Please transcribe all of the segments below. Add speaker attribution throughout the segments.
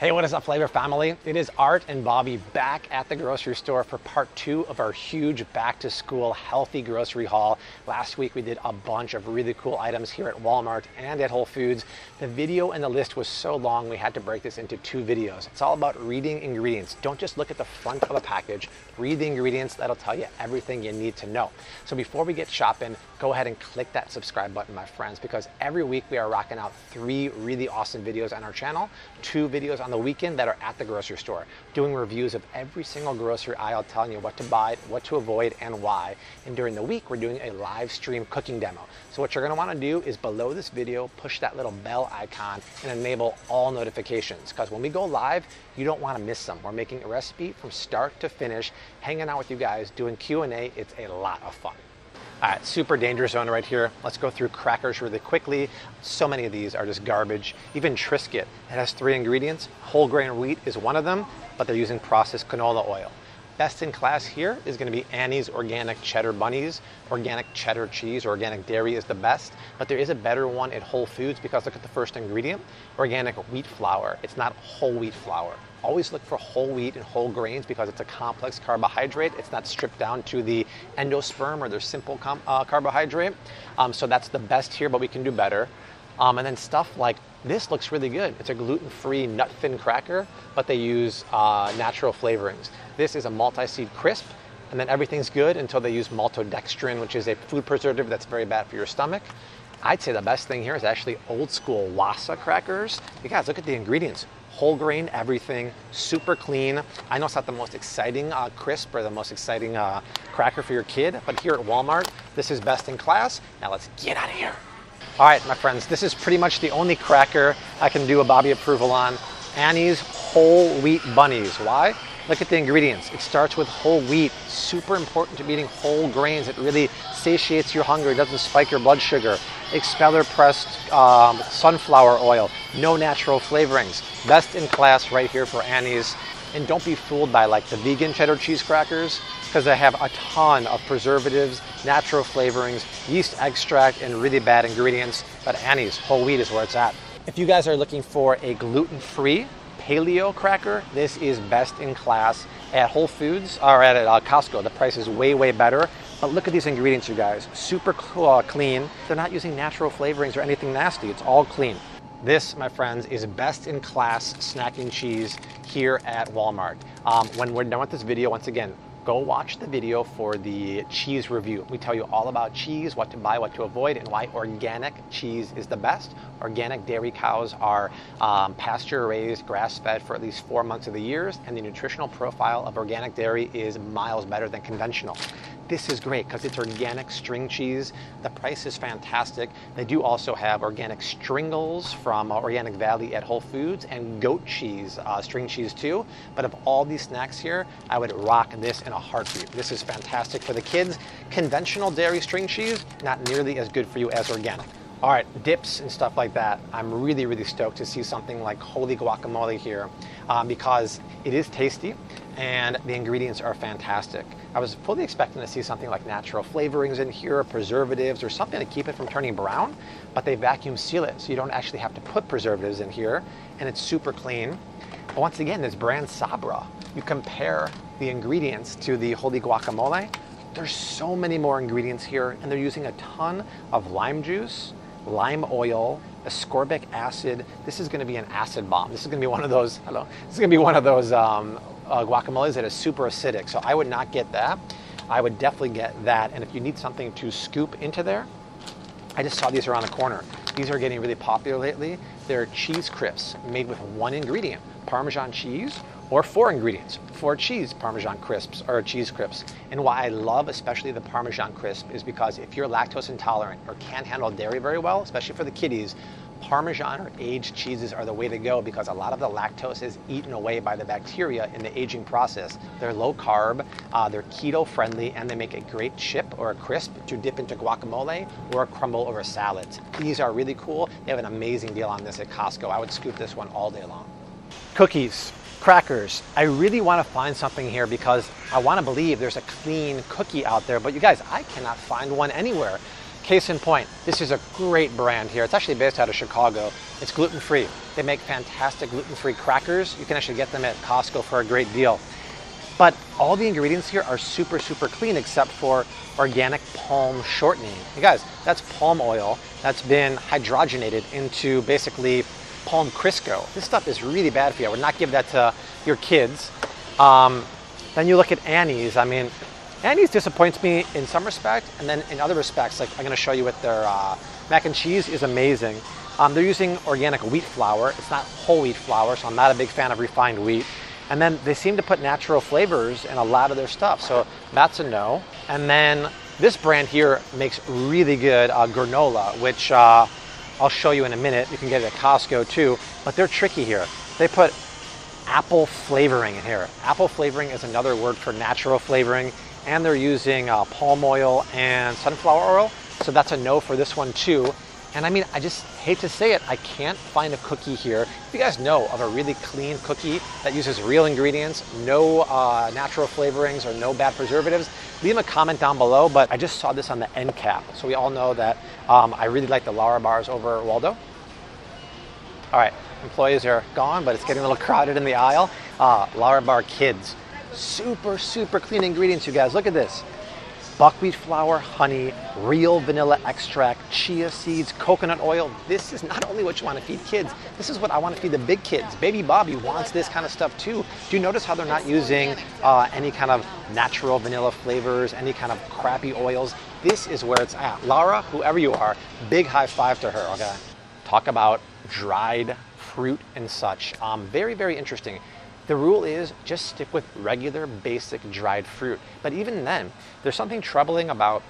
Speaker 1: Hey, what is up, Flavor family? It is Art and Bobby back at the grocery store for part 2 of our huge back-to-school healthy grocery haul. Last week we did a bunch of really cool items here at Walmart and at Whole Foods. The video and the list was so long we had to break this into 2 videos. It's all about reading ingredients. Don't just look at the front of a package. Read the ingredients. That'll tell you everything you need to know. So before we get shopping, go ahead and click that subscribe button, my friends, because every week we are rocking out 3 really awesome videos on our channel, 2 videos on the weekend that are at the grocery store, doing reviews of every single grocery aisle, telling you what to buy, what to avoid, and why. And during the week, we're doing a live stream cooking demo. So what you're gonna wanna do is below this video, push that little bell icon and enable all notifications, because when we go live, you don't wanna miss them. We're making a recipe from start to finish, hanging out with you guys, doing Q&A. It's a lot of fun. All right, super danger zone right here. Let's go through crackers really quickly. So many of these are just garbage. Even Triscuit, it has 3 ingredients. Whole grain wheat is one of them, but they're using processed canola oil. Best in class here is gonna be Annie's Organic Cheddar Bunnies. Organic cheddar cheese or organic dairy is the best, but there is a better one at Whole Foods because look at the first ingredient, organic wheat flour. It's not whole wheat flour. Always look for whole wheat and whole grains because it's a complex carbohydrate. It's not stripped down to the endosperm or their simple carbohydrate. So that's the best here, but we can do better. And then stuff like this looks really good. It's a gluten-free nut fin cracker, but they use natural flavorings. This is a multi-seed crisp, and then everything's good until they use maltodextrin, which is a food preservative that's very bad for your stomach. I'd say the best thing here is actually old school Wassa crackers. You guys, look at the ingredients. Whole grain, everything, super clean. I know it's not the most exciting crisp or the most exciting cracker for your kid, but here at Walmart, this is best in class. Now let's get out of here. All right, my friends, this is pretty much the only cracker I can do a Bobby approval on. Annie's Whole Wheat Bunnies. Why? Look at the ingredients. It starts with whole wheat. Super important to be eating whole grains. It really satiates your hunger. It doesn't spike your blood sugar. Expeller pressed sunflower oil. No natural flavorings. Best in class right here for Annie's. And don't be fooled by like the vegan cheddar cheese crackers because they have a ton of preservatives, natural flavorings, yeast extract, and really bad ingredients. But Annie's whole wheat is where it's at. If you guys are looking for a gluten-free paleo cracker, this is best in class at Whole Foods or at Costco. The price is way, way better. But look at these ingredients, you guys. Super clean. They're not using natural flavorings or anything nasty. It's all clean. This, my friends, is best in class snacking cheese here at Walmart. When we're done with this video, once again, go watch the video for the cheese review. We tell you all about cheese, what to buy, what to avoid, and why organic cheese is the best. Organic dairy cows are pasture raised, grass fed for at least 4 months of the year, and the nutritional profile of organic dairy is miles better than conventional. This is great because it's organic string cheese. The price is fantastic. They do also have organic stringles from Organic Valley at Whole Foods and goat cheese, string cheese too. But of all these snacks here, I would rock this in a heartbeat. This is fantastic for the kids. Conventional dairy string cheese, not nearly as good for you as organic. All right, dips and stuff like that. I'm really, really stoked to see something like holy guacamole here because it is tasty and the ingredients are fantastic. I was fully expecting to see something like natural flavorings in here, preservatives, or something to keep it from turning brown, but they vacuum seal it, so you don't actually have to put preservatives in here, and it's super clean. But once again, this brand Sabra, you compare the ingredients to the holy guacamole, there's so many more ingredients here, and they're using a ton of lime juice, lime oil, ascorbic acid. This is going to be an acid bomb. This is going to be one of those, this is going to be one of those guacamoles that is super acidic. So I would not get that. I would definitely get that. And if you need something to scoop into there, I just saw these around the corner. These are getting really popular lately. They're cheese crisps made with 1 ingredient, Parmesan cheese, or 4 ingredients, 4 cheese Parmesan crisps or cheese crisps. And why I love especially the Parmesan crisp is because if you're lactose intolerant or can't handle dairy very well, especially for the kiddies, Parmesan or aged cheeses are the way to go because a lot of the lactose is eaten away by the bacteria in the aging process. They're low carb, they're keto friendly, and they make a great chip or a crisp to dip into guacamole or crumble over salads. These are really cool. They have an amazing deal on this at Costco. I would scoop this one all day long. Cookies, crackers. I really want to find something here because I want to believe there's a clean cookie out there, but you guys, I cannot find one anywhere. Case in point, this is a great brand here. It's actually based out of Chicago. It's gluten-free. They make fantastic gluten-free crackers. You can actually get them at Costco for a great deal. But all the ingredients here are super, super clean except for organic palm shortening. You guys, that's palm oil that's been hydrogenated into basically palm Crisco. This stuff is really bad for you. I would not give that to your kids. Then you look at Annie's. I mean, Annie's disappoints me in some respect, and then in other respects, like I'm going to show you with their mac and cheese is amazing. They're using organic wheat flour. It's not whole wheat flour, so I'm not a big fan of refined wheat. And then they seem to put natural flavors in a lot of their stuff, so that's a no. And then this brand here makes really good granola, which I'll show you in a minute. You can get it at Costco too, but they're tricky here. They put apple flavoring in here. Apple flavoring is another word for natural flavoring, and they're using palm oil and sunflower oil, so that's a no for this one too. And I mean, I just hate to say it, I can't find a cookie here. If you guys know of a really clean cookie that uses real ingredients, no natural flavorings or no bad preservatives, leave a comment down below. But I just saw this on the end cap, so we all know that I really like the Laura bars over at Waldo. All right, employees are gone, but it's getting a little crowded in the aisle. Laura Bar Kids, super, super clean ingredients, you guys. Look at this. Buckwheat flour, honey, real vanilla extract, chia seeds, coconut oil. This is not only what you want to feed kids, this is what I want to feed the big kids. Baby Bobby wants this kind of stuff too. Do you notice how they're not using any kind of natural vanilla flavors, any kind of crappy oils? This is where it's at. Laura, whoever you are, big high five to her, okay? Talk about dried fruit and such. Very, very interesting. The rule is just stick with regular, basic dried fruit. But even then, there's something troubling about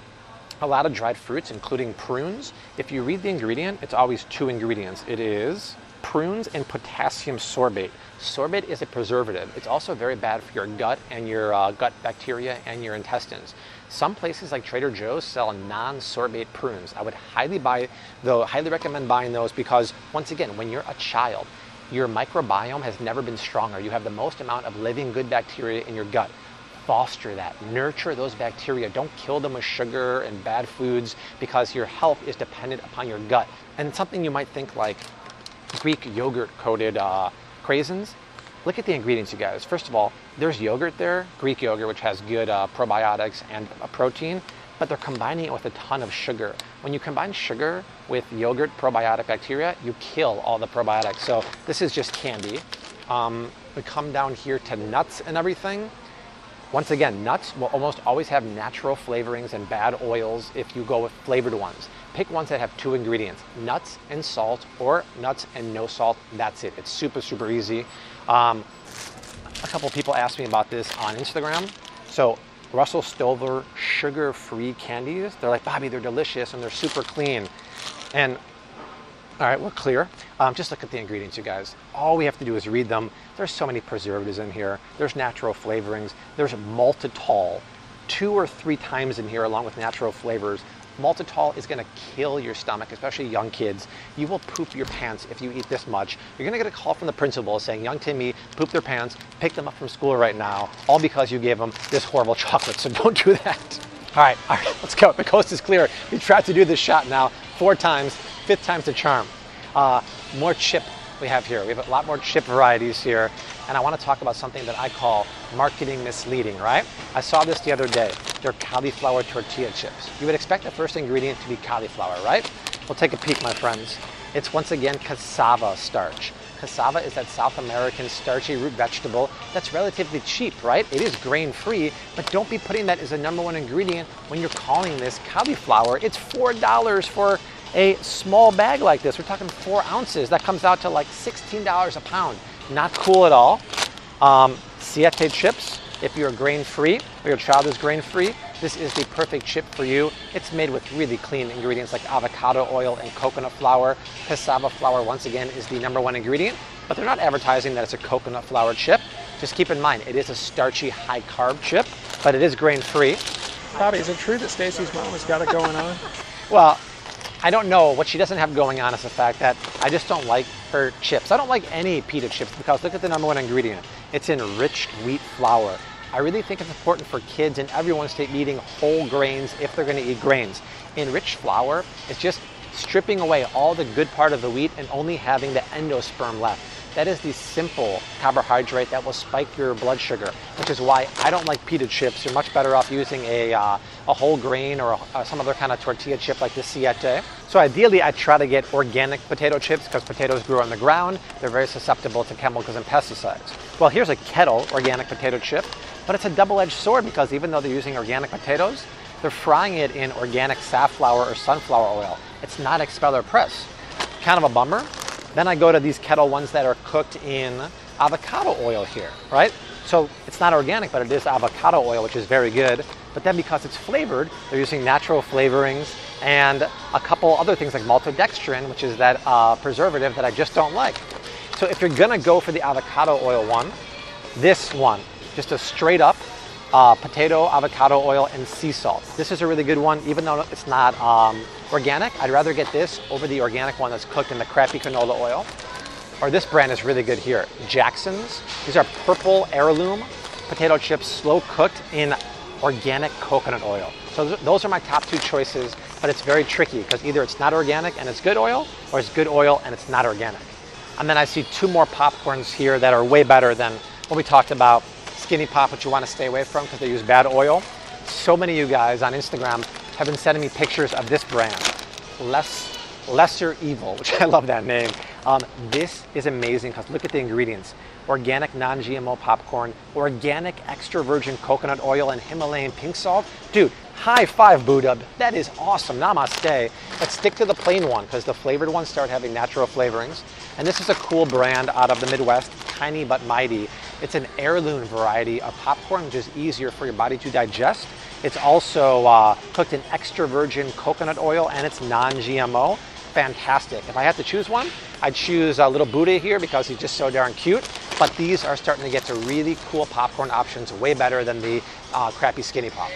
Speaker 1: a lot of dried fruits, including prunes. If you read the ingredient, it's always two ingredients. It is prunes and potassium sorbate. Sorbate is a preservative. It's also very bad for your gut and your gut bacteria and your intestines. Some places like Trader Joe's sell non-sorbate prunes. I would highly recommend buying those because, once again, when you're a child, your microbiome has never been stronger. You have the most amount of living good bacteria in your gut. Foster that, nurture those bacteria. Don't kill them with sugar and bad foods because your health is dependent upon your gut. And something you might think like Greek yogurt coated craisins. Look at the ingredients, you guys. First of all, there's yogurt there, Greek yogurt, which has good probiotics and protein, but they're combining it with a ton of sugar. When you combine sugar with yogurt probiotic bacteria, you kill all the probiotics. So this is just candy. We come down here to nuts and everything. Once again, nuts will almost always have natural flavorings and bad oils if you go with flavored ones. Pick ones that have two ingredients, nuts and salt or nuts and no salt. That's it. It's super, super easy. A couple people asked me about this on Instagram. So Russell Stover sugar-free candies. They're like, Bobby, they're delicious and they're super clean. And all right, we're clear. Just look at the ingredients, you guys. All we have to do is read them. There's so many preservatives in here. There's natural flavorings. There's maltitol 2 or 3 times in here along with natural flavors. Maltitol is gonna kill your stomach, especially young kids. You will poop your pants if you eat this much. You're gonna get a call from the principal saying, young Timmy pooped their pants, pick them up from school right now, all because you gave them this horrible chocolate, so don't do that. All right, let's go. The coast is clear. We tried to do this shot now 4 times, 5th time's the charm. More chip we have here. We have a lot more chip varieties here, and I want to talk about something that I call marketing misleading, right? I saw this the other day. They're cauliflower tortilla chips. You would expect the first ingredient to be cauliflower, right? We'll take a peek, my friends. It's once again cassava starch. Cassava is that South American starchy root vegetable that's relatively cheap, right? It is grain-free, but don't be putting that as the #1 ingredient when you're calling this cauliflower. It's $4 for a small bag like this. We're talking 4 ounces. That comes out to like $16 a pound. Not cool at all. Siete chips, if you're grain-free or your child is grain-free, this is the perfect chip for you. It's made with really clean ingredients like avocado oil and coconut flour. Cassava flour, once again, is the #1 ingredient, but they're not advertising that it's a coconut flour chip. Just keep in mind, it is a starchy, high-carb chip, but it is grain-free.
Speaker 2: Bobby, is it true that Stacy's mom has got it going on?
Speaker 1: Well, I don't know. What she doesn't have going on is the fact that I just don't like her chips. I don't like any pita chips because look at the #1 ingredient. It's enriched wheat flour. I really think it's important for kids and everyone to start eating whole grains if they're going to eat grains. Enriched flour is just stripping away all the good part of the wheat and only having the endosperm left. That is the simple carbohydrate that will spike your blood sugar, which is why I don't like pita chips. You're much better off using a whole grain or some other kind of tortilla chip like the siete. So ideally, I try to get organic potato chips because potatoes grow on the ground. They're very susceptible to chemicals and pesticides. Well, here's a kettle organic potato chip, but it's a double-edged sword because even though they're using organic potatoes, they're frying it in organic safflower or sunflower oil. It's not expeller press. Kind of a bummer. Then I go to these kettle ones that are cooked in avocado oil here, right? So it's not organic, but it is avocado oil, which is very good. But then because it's flavored, they're using natural flavorings and a couple other things like maltodextrin, which is that preservative that I just don't like. So if you're gonna go for the avocado oil one, this one, just a straight up potato, avocado oil, and sea salt. This is a really good one, even though it's not organic. I'd rather get this over the organic one that's cooked in the crappy canola oil. Or this brand is really good here, Jackson's. These are purple heirloom potato chips, slow cooked in organic coconut oil. So those are my top two choices, but it's very tricky because either it's not organic and it's good oil, or it's good oil and it's not organic. And then I see two more popcorns here that are way better than what we talked about. Skinny Pop, which you want to stay away from because they use bad oil. So many of you guys on Instagram have been sending me pictures of this brand, Lesser Evil, which I love that name. This is amazing because look at the ingredients. Organic non-GMO popcorn, organic extra virgin coconut oil, and Himalayan pink salt. Dude, high five, Buddha. That is awesome. Namaste. Let's stick to the plain one because the flavored ones start having natural flavorings. And this is a cool brand out of the Midwest, Tiny But Mighty. It's an heirloom variety of popcorn, which is easier for your body to digest. It's also cooked in extra virgin coconut oil, and it's non-GMO. Fantastic. If I had to choose one, I'd choose Little Buddha here because he's just so darn cute. But these are starting to get to really cool popcorn options, way better than the crappy Skinny Pop.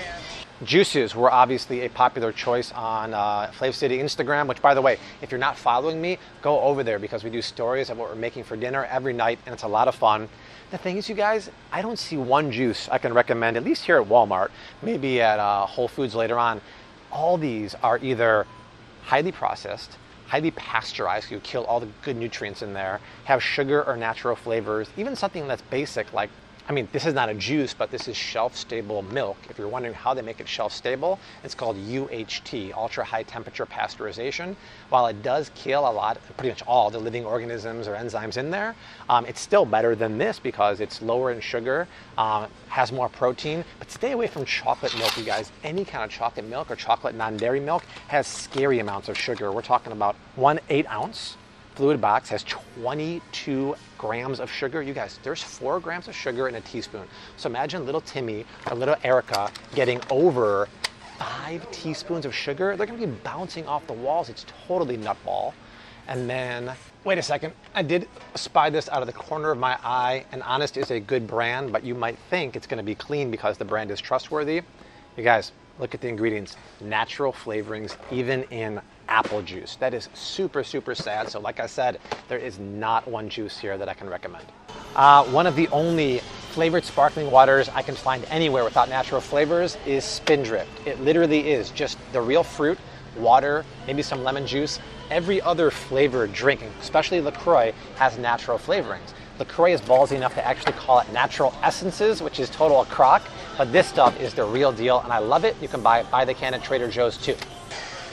Speaker 1: Juices were obviously a popular choice on Flav City Instagram, which, by the way, if you're not following me, go over there because we do stories of what we're making for dinner every night, and it's a lot of fun. The thing is, you guys, I don't see one juice I can recommend, at least here at Walmart, maybe at Whole Foods later on. All these are either highly processed, highly pasteurized, you kill all the good nutrients in there, have sugar or natural flavors, even something that's basic like, I mean, this is not a juice, but this is shelf-stable milk. If you're wondering how they make it shelf-stable, it's called UHT, ultra-high temperature pasteurization. While it does kill a lot, pretty much all the living organisms or enzymes in there, it's still better than this because it's lower in sugar, has more protein. But stay away from chocolate milk, you guys. Any kind of chocolate milk or chocolate non-dairy milk has scary amounts of sugar. We're talking about 1 8-ounce fluid box has 22 grams of sugar. You guys, there's 4 grams of sugar in a teaspoon. So imagine little Timmy or little Erica getting over 5 teaspoons of sugar. They're gonna be bouncing off the walls. It's totally nutball. And then, wait a second, I did spy this out of the corner of my eye, and Honest is a good brand, but you might think it's gonna be clean because the brand is trustworthy. You guys, look at the ingredients. Natural flavorings, even in apple juice. That is super, super sad. So like I said, there is not one juice here that I can recommend. One of the only flavored sparkling waters I can find anywhere without natural flavors is Spindrift. It literally is just the real fruit, water, maybe some lemon juice. Every other flavored drink, especially LaCroix, has natural flavorings. LaCroix is ballsy enough to actually call it natural essences, which is total crock, but this stuff is the real deal, and I love it. You can buy the can at Trader Joe's too.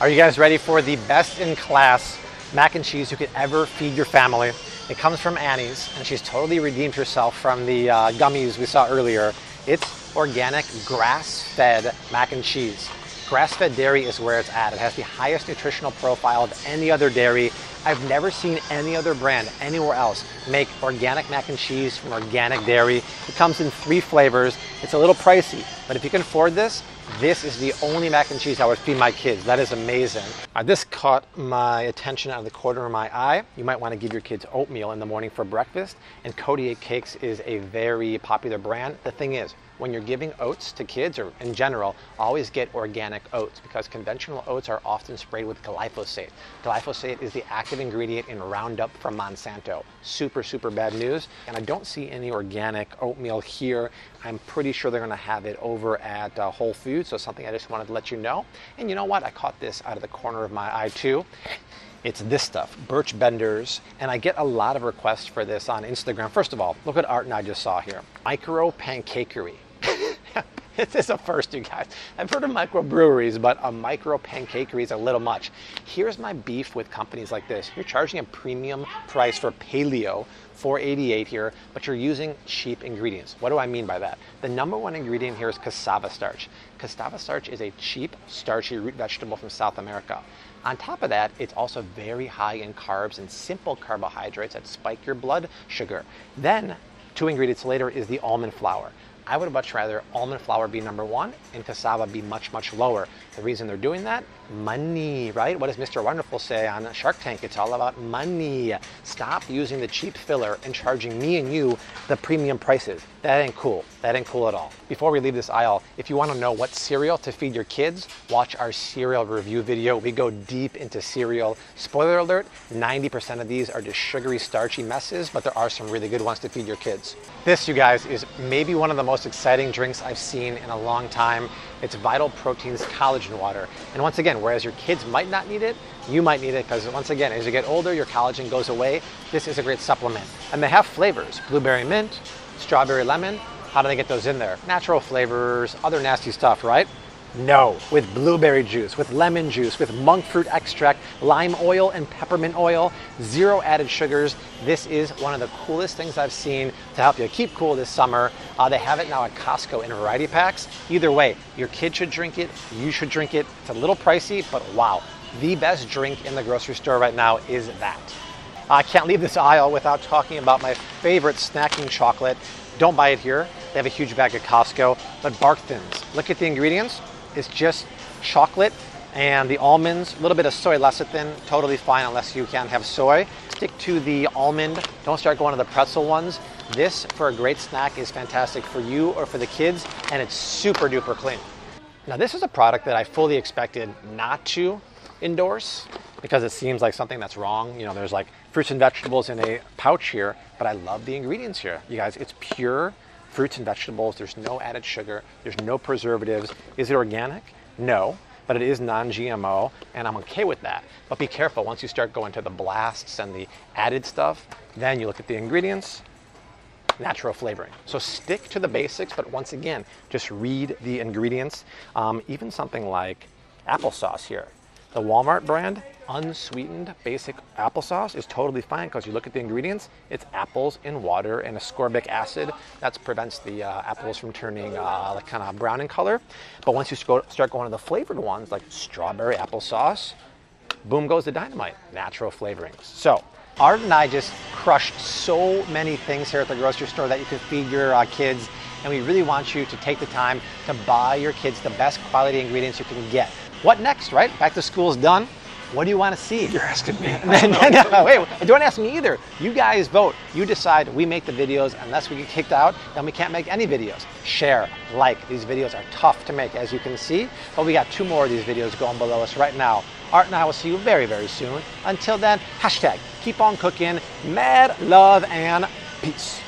Speaker 1: Are you guys ready for the best in class mac and cheese you could ever feed your family? It comes from Annie's, and she's totally redeemed herself from the gummies we saw earlier. It's organic, grass-fed mac and cheese. Grass-fed dairy is where it's at. It has the highest nutritional profile of any other dairy. I've never seen any other brand anywhere else make organic mac and cheese from organic dairy. It comes in 3 flavors. It's a little pricey, but if you can afford this, this is the only mac and cheese I would feed my kids. That is amazing. This caught my attention out of the corner of my eye. You might want to give your kids oatmeal in the morning for breakfast, and Cody 8 Cakes is a very popular brand. The thing is, when you're giving oats to kids, or in general, always get organic oats, because conventional oats are often sprayed with glyphosate. Glyphosate is the active ingredient in Roundup from Monsanto. Super, super bad news. And I don't see any organic oatmeal here. I'm pretty sure they're gonna have it over at Whole Foods, so something I just wanted to let you know. And you know what? I caught this out of the corner of my eye too. It's this stuff, Birch Benders, and I get a lot of requests for this on Instagram. First of all, look what Art and I just saw here. Micro pancakery. This is a first, you guys. I've heard of microbreweries, but a micro pancakery is a little much. Here's my beef with companies like this. You're charging a premium price for paleo, $4.88 here, but you're using cheap ingredients. What do I mean by that? The number one ingredient here is cassava starch. Cassava starch is a cheap, starchy root vegetable from South America. On top of that, it's also very high in carbs and simple carbohydrates that spike your blood sugar. Then, 2 ingredients later is the almond flour. I would much rather almond flour be number one and cassava be much, much lower. The reason they're doing that? Money, right? What does Mr. Wonderful say on Shark Tank? It's all about money. Stop using the cheap filler and charging me and you the premium prices. That ain't cool. That ain't cool at all. Before we leave this aisle, if you want to know what cereal to feed your kids, watch our cereal review video. We go deep into cereal. Spoiler alert, 90% of these are just sugary, starchy messes, but there are some really good ones to feed your kids. This, you guys, is maybe one of the most exciting drinks I've seen in a long time. It's Vital Proteins collagen water. And once again, whereas your kids might not need it, you might need it, because once again, as you get older, your collagen goes away. This is a great supplement. And they have flavors: blueberry mint, strawberry lemon. How do they get those in there? Natural flavors, other nasty stuff, right? No, with blueberry juice, with lemon juice, with monk fruit extract, lime oil and peppermint oil, 0 added sugars. This is one of the coolest things I've seen to help you keep cool this summer. They have it now at Costco in variety packs. Either way, your kid should drink it, you should drink it. It's a little pricey, but wow, the best drink in the grocery store right now is that. I can't leave this aisle without talking about my favorite snacking chocolate. Don't buy it here. They have a huge bag at Costco, but Bark Thins. Look at the ingredients. It's just chocolate and the almonds, a little bit of soy lecithin, totally fine unless you can't have soy. Stick to the almond. Don't start going to the pretzel ones. This, for a great snack, is fantastic for you or for the kids, and it's super duper clean. Now, this is a product that I fully expected not to endorse, because it seems like something that's wrong. You know, there's like fruits and vegetables in a pouch here, but I love the ingredients here. You guys, it's pure fruits and vegetables. There's no added sugar. There's no preservatives. Is it organic? No, but it is non-GMO, and I'm okay with that. But be careful, once you start going to the blasts and the added stuff, then you look at the ingredients, natural flavoring. So stick to the basics, but once again, just read the ingredients. Even something like applesauce here. The Walmart brand, unsweetened basic applesauce is totally fine, because you look at the ingredients, it's apples in water and ascorbic acid. That prevents the apples from turning like kind of brown in color. But once you start going to the flavored ones, like strawberry applesauce, boom goes the dynamite, natural flavorings. So Art and I just crushed so many things here at the grocery store that you can feed your kids. And we really want you to take the time to buy your kids the best quality ingredients you can get. What next, right? Back to school's done. What do you want to see?
Speaker 2: You're asking me.
Speaker 1: No, wait, don't ask me either. You guys vote. You decide. We make the videos. Unless we get kicked out, then we can't make any videos. Share, like. These videos are tough to make, as you can see. But we got 2 more of these videos going below us right now. Art and I will see you very, very soon. Until then, hashtag keep on cooking. Mad love and peace.